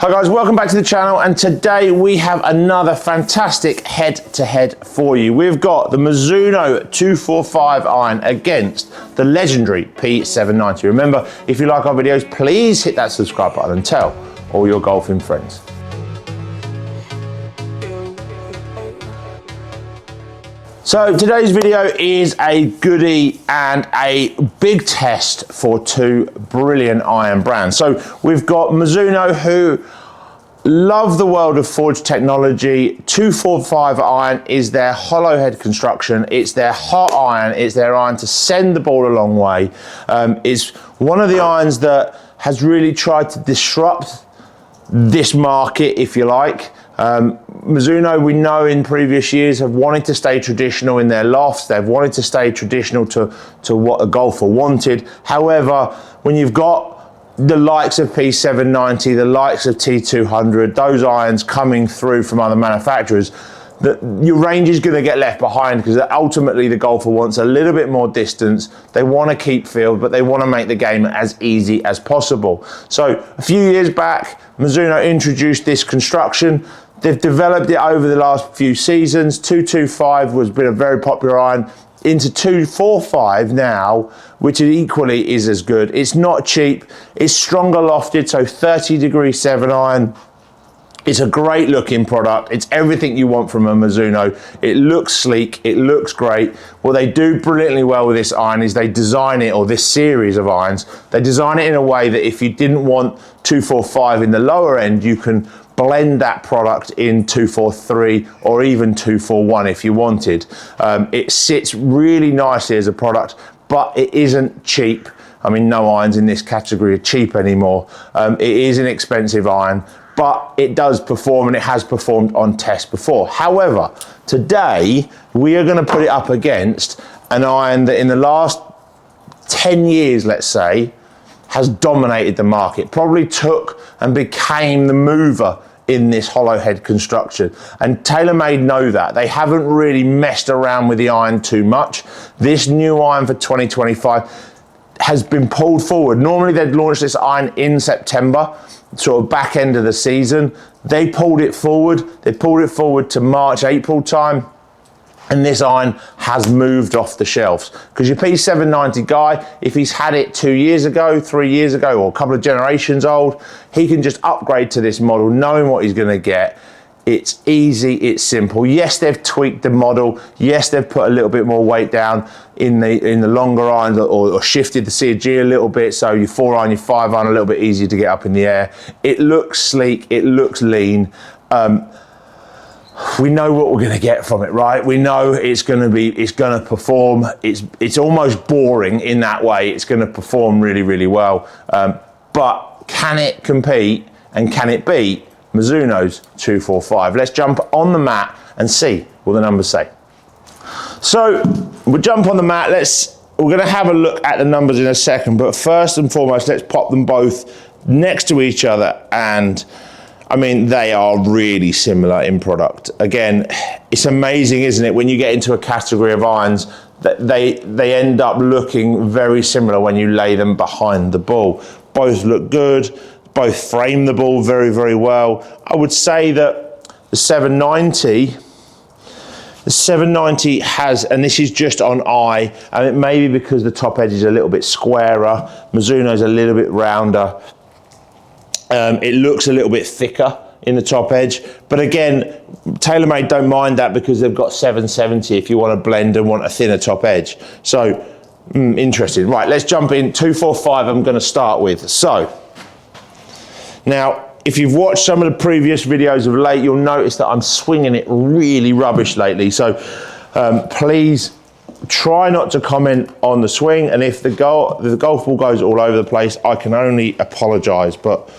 Hi guys, welcome back to the channel, and today we have another fantastic head-to-head for you. We've got the Mizuno 245 iron against the legendary P790. Remember, if you like our videos, please hit that subscribe button and tell all your golfing friends. So today's video is a goodie and a big test for two brilliant iron brands. So we've got Mizuno, who love the world of forged technology. 245 iron is their hollow head construction. It's their hot iron. It's their iron to send the ball a long way. It's one of the irons that has really tried to disrupt this market, if you like. Mizuno, we know in previous years, have wanted to stay traditional in their lofts. They've wanted to stay traditional to what a golfer wanted. However, when you've got the likes of P790, the likes of T200, those irons coming through from other manufacturers, your range is going to get left behind, because ultimately the golfer wants a little bit more distance. They want to keep field, but they want to make the game as easy as possible. So a few years back, Mizuno introduced this construction. They've developed it over the last few seasons. 225 has been a very popular iron, into 245 now, which equally is as good. It's not cheap. It's stronger lofted, so 30° 7 iron. It's a great looking product. It's everything you want from a Mizuno. It looks sleek, it looks great. What they do brilliantly well with this iron is they design it, or this series of irons, they design it in a way that if you didn't want 245 in the lower end, you can blend that product in 243 or even 241 if you wanted. It sits really nicely as a product, but it isn't cheap. I mean, no irons in this category are cheap anymore. It is an expensive iron, but it does perform, and it has performed on test before. However, today we are going to put it up against an iron that in the last 10 years, let's say, has dominated the market, probably took and became the mover in this hollow head construction. And Taylormade know that. They haven't really messed around with the iron too much. This new iron for 2025 has been pulled forward. Normally they'd launch this iron in September, sort of back end of the season. They pulled it forward. They pulled it forward to March, April time. And this iron has moved off the shelves, because your P790 guy, if he's had it 2 years ago, 3 years ago, or a couple of generations old, he can just upgrade to this model knowing what he's going to get. It's easy, it's simple. Yes, they've tweaked the model. Yes, they've put a little bit more weight down in the longer irons, or shifted the CG a little bit, so your 4 iron, your 5 iron a little bit easier to get up in the air. It looks sleek, it looks lean. We know what we're going to get from it, right? We know it's going to perform. It's almost boring in that way. It's going to perform really, really well. But can it compete, and can it beat Mizuno's 245? Let's jump on the mat and see what the numbers say. So we'll jump on the mat. We're going to have a look at the numbers in a second, but first and foremost, let's pop them both next to each other. And I mean, they are really similar in product. Again, it's amazing, isn't it, when you get into a category of irons that they end up looking very similar when you lay them behind the ball. Both look good, both frame the ball very, very well. I would say that the 790 has, and this is just on eye, and it may be because the top edge is a little bit squarer, Mizuno's a little bit rounder. It looks a little bit thicker in the top edge, but again, Taylormade don't mind that, because they've got 770 if you want to blend and want a thinner top edge. So interesting. Right, let's jump in. 245 I'm going to start with. So now, if you've watched some of the previous videos of late, you'll notice that I'm swinging it really rubbish lately. So please try not to comment on the swing, and if the golf ball goes all over the place, I can only apologise, but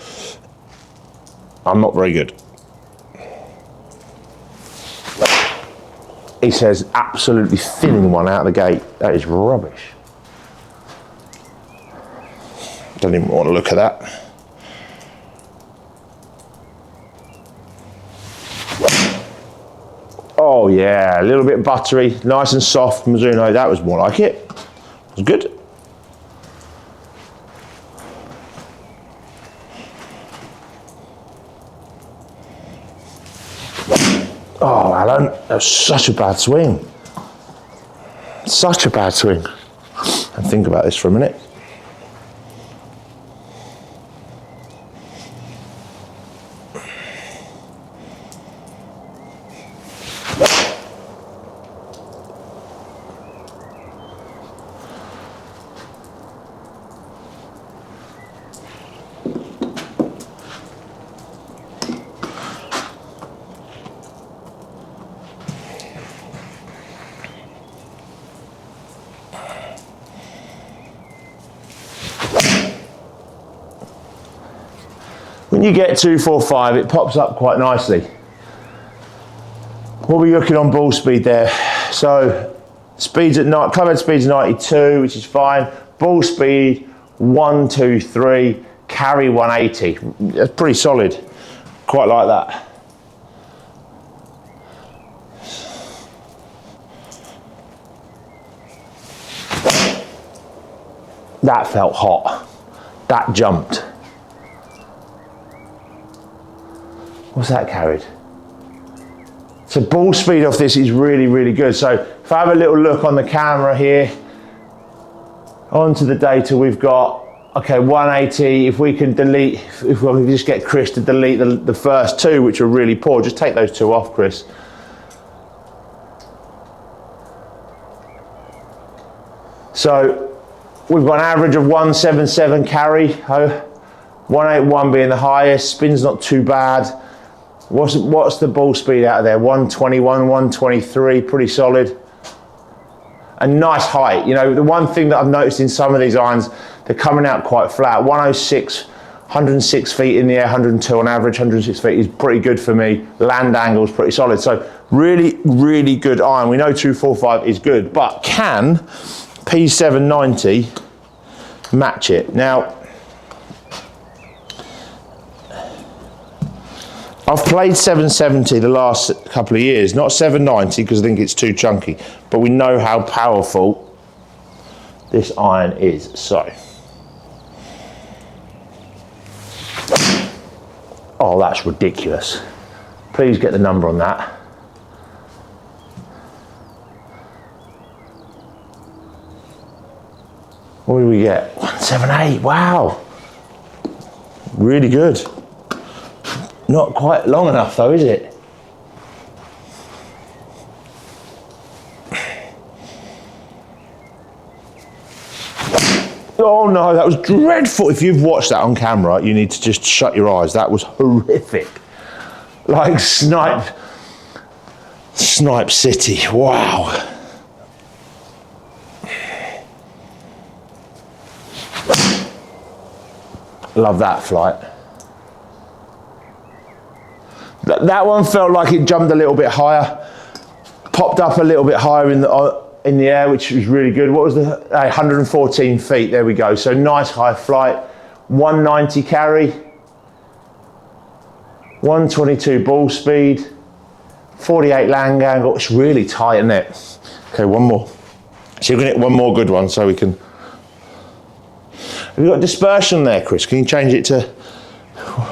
I'm not very good. He says absolutely thinning one out of the gate. That is rubbish. Don't even want to look at that. Oh yeah, a little bit buttery, nice and soft. Mizuno, that was more like it. It was good. Oh, Alan, that was such a bad swing. Such a bad swing. And think about this for a minute. When you get 245, it pops up quite nicely. What are we looking on ball speed there? So speeds at night, clubhead speed's 92, which is fine. Ball speed 123, carry 180. That's pretty solid. Quite like that. That felt hot. That jumped. What's that carried? So ball speed off this is really, really good. So if I have a little look on the camera here, onto the data we've got, okay, 180, if we can delete, if we can just get Chris to delete the first two, which are really poor, just take those two off, Chris. So we've got an average of 177 carry, 181 being the highest, spin's not too bad. What's the ball speed out of there? 121, 123, pretty solid. A nice height. You know, the one thing that I've noticed in some of these irons, they're coming out quite flat. 106, 106 feet in the air, 102 on average, 106 feet is pretty good for me. Land angle's pretty solid. So really, really good iron. We know 245 is good, but can P790 match it? Now, I've played 770 the last couple of years, not 790 because I think it's too chunky, but we know how powerful this iron is. So, oh, that's ridiculous. Please get the number on that. What did we get? 178, wow. Really good. Not quite long enough though, is it? Oh no, that was dreadful. If you've watched that on camera, you need to just shut your eyes. That was horrific. Like Snipe City, wow. Love that flight. That one felt like it jumped a little bit higher, popped up a little bit higher in the air, which was really good. What was the 114 feet? There we go. So nice high flight. 190 carry, 122 ball speed, 48 land angle. It's really tight, isn't it? Okay, one more. So you're gonna get one more good one, so we can. Have you got dispersion there, Chris? Can you change it to?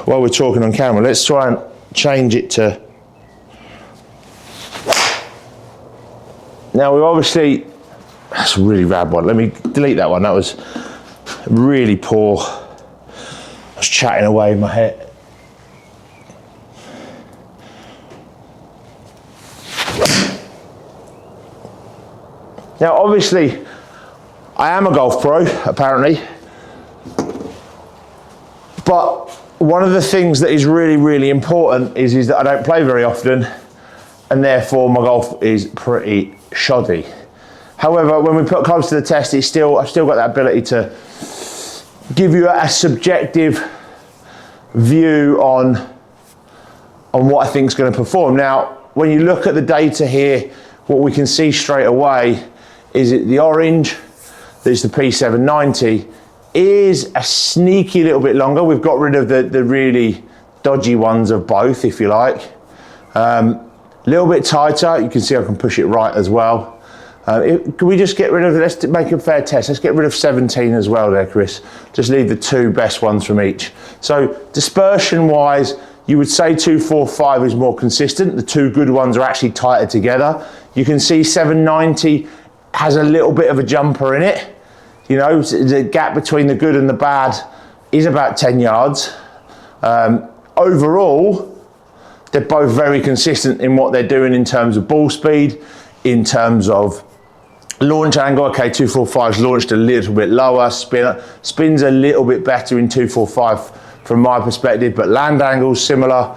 While we're talking on camera, let's try and change it to. Now we obviously, that's a really rad one. Let me delete that one. That was really poor. I was chatting away in my head. Now obviously, I am a golf pro, apparently. But one of the things that is really, really important is that I don't play very often, and therefore my golf is pretty shoddy. However, when we put clubs to the test, I've still got that ability to give you a subjective view on what I think is going to perform. Now, when you look at the data here, what we can see straight away is that the orange, there's the P790, is a sneaky little bit longer. We've got rid of the really dodgy ones of both, if you like. A little bit tighter. You can see I can push it right as well. Can we just get rid of, let's make a fair test. Let's get rid of 17 as well there, Chris. Just leave the two best ones from each. So dispersion wise, You would say 245 is more consistent. The two good ones are actually tighter together. You can see 790 has a little bit of a jumper in it. You know, the gap between the good and the bad is about 10 yards. Overall, they're both very consistent in what they're doing in terms of ball speed, in terms of launch angle. Okay, 245's launched a little bit lower, spins a little bit better in 245 from my perspective, but land angle's similar,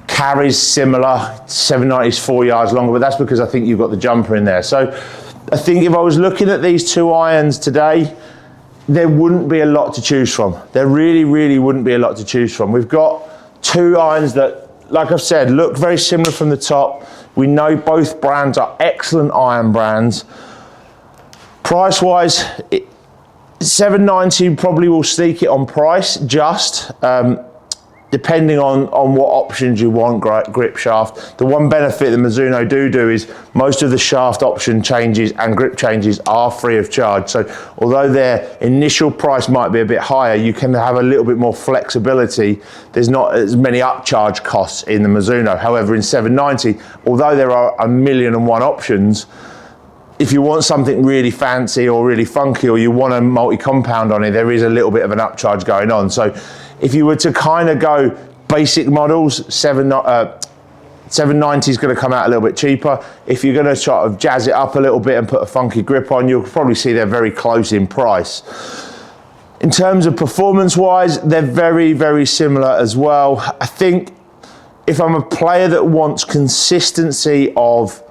carries similar. 790's 4 yards longer, but that's because I think you've got the jumper in there. So I think if I was looking at these two irons today, there wouldn't be a lot to choose from. There really wouldn't be a lot to choose from. We've got two irons that, like I've said, look very similar from the top. We know both brands are excellent iron brands. Price-wise, 790 probably will sneak it on price, just depending on what options you want, grip shaft. The one benefit that Mizuno do is most of the shaft option changes and grip changes are free of charge. So although their initial price might be a bit higher, you can have a little bit more flexibility. There's not as many upcharge costs in the Mizuno. However, in 790, although there are 1,000,001 options, if you want something really fancy or really funky, or you want a multi-compound on it, there is a little bit of an upcharge going on. So if you were to kind of go basic models, 790 is going to come out a little bit cheaper. If you're going to sort of jazz it up a little bit and put a funky grip on, you'll probably see they're very close in price. In terms of performance-wise, they're very similar as well. I think if I'm a player that wants consistency of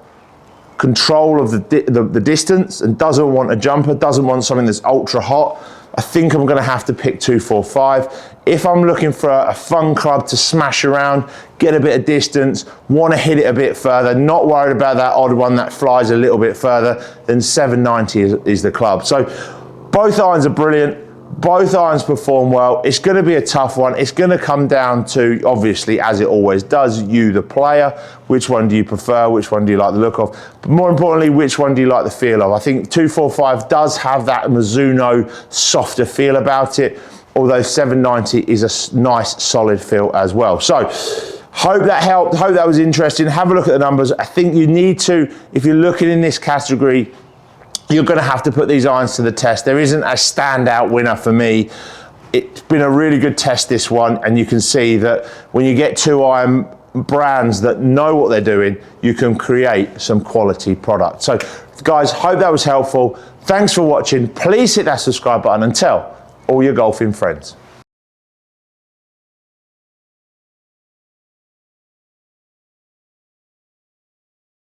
control of the distance and doesn't want a jumper, doesn't want something that's ultra hot, I think I'm going to have to pick 245. If I'm looking for a fun club to smash around, get a bit of distance, want to hit it a bit further, not worried about that odd one that flies a little bit further, then 790 is the club. So both irons are brilliant. Both irons perform well. It's going to be a tough one. It's going to come down to, obviously, as it always does, you, the player. Which one do you prefer? Which one do you like the look of? But more importantly, which one do you like the feel of? I think 245 does have that Mizuno softer feel about it, although 790 is a nice, solid feel as well. So, hope that helped. Hope that was interesting. Have a look at the numbers. I think you need to, if you're looking in this category, you're going to have to put these irons to the test. There isn't a standout winner for me. It's been a really good test, this one, and you can see that when you get two iron brands that know what they're doing, you can create some quality product. So guys, hope that was helpful. Thanks for watching. Please hit that subscribe button and tell all your golfing friends.